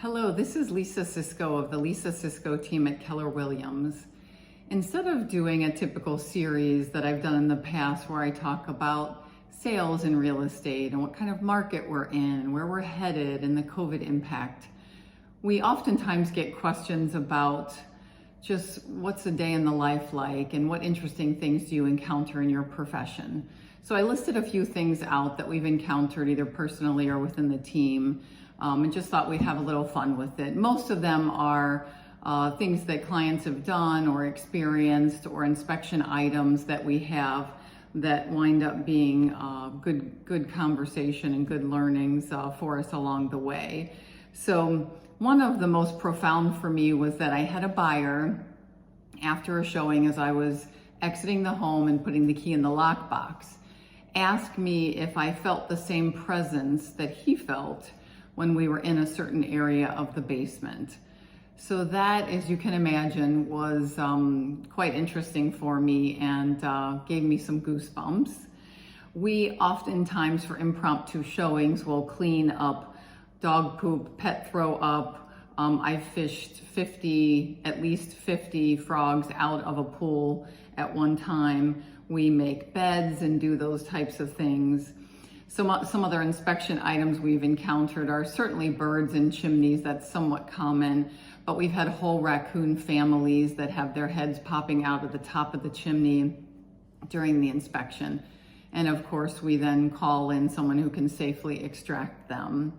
Hello, this is Lisa Sisko of the Lisa Sisko team at Keller Williams. Instead of doing a typical series that I've done in the past where I talk about sales in real estate and what kind of market we're in, where we're headed, and the COVID impact, we oftentimes get questions about just what's a day in the life like and what interesting things do you encounter in your profession. So I listed a few things out that we've encountered either personally or within the team, and just thought we'd have a little fun with it. Most of them are things that clients have done or experienced, or inspection items that we have that wind up being good conversation and good learnings for us along the way. So one of the most profound for me was that I had a buyer after a showing, as I was exiting the home and putting the key in the lockbox, ask me if I felt the same presence that he felt when we were in a certain area of the basement. So that, as you can imagine, was quite interesting for me and gave me some goosebumps. We oftentimes, for impromptu showings, will clean up dog poop, pet throw up. I've fished at least 50 frogs out of a pool at one time. We make beds and do those types of things. Some other inspection items we've encountered are certainly birds in chimneys. That's somewhat common, but we've had whole raccoon families that have their heads popping out of the top of the chimney during the inspection. And of course, we then call in someone who can safely extract them.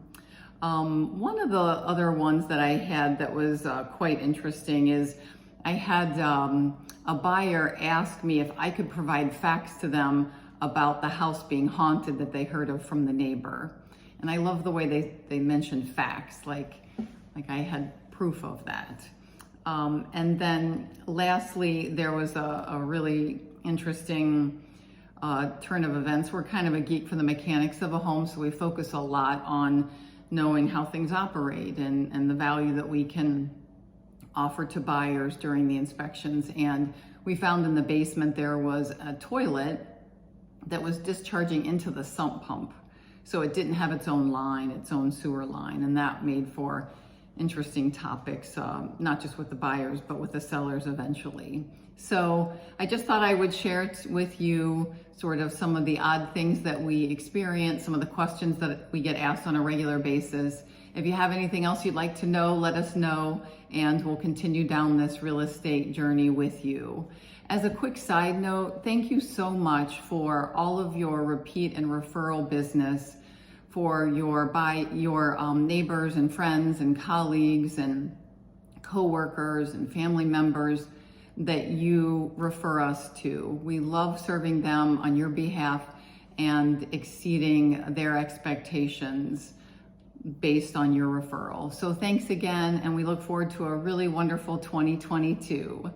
One of the other ones that I had that was quite interesting is I had a buyer ask me if I could provide facts to them about the house being haunted that they heard of from the neighbor. And I love the way they mentioned facts, like I had proof of that. And then lastly, there was a really interesting turn of events. We're kind of a geek for the mechanics of a home, so we focus a lot on knowing how things operate and the value that we can offer to buyers during the inspections. And we found in the basement there was a toilet that was discharging into the sump pump. So it didn't have its own line, its own sewer line, and that made for interesting topics, not just with the buyers, but with the sellers eventually. So I just thought I would share with you sort of some of the odd things that we experience, some of the questions that we get asked on a regular basis. If you have anything else you'd like to know, let us know, and we'll continue down this real estate journey with you. As a quick side note, thank you so much for all of your repeat and referral business, for your neighbors and friends and colleagues and coworkers and family members that you refer us to. We love serving them on your behalf and exceeding their expectations based on your referral. So thanks again, and we look forward to a really wonderful 2022.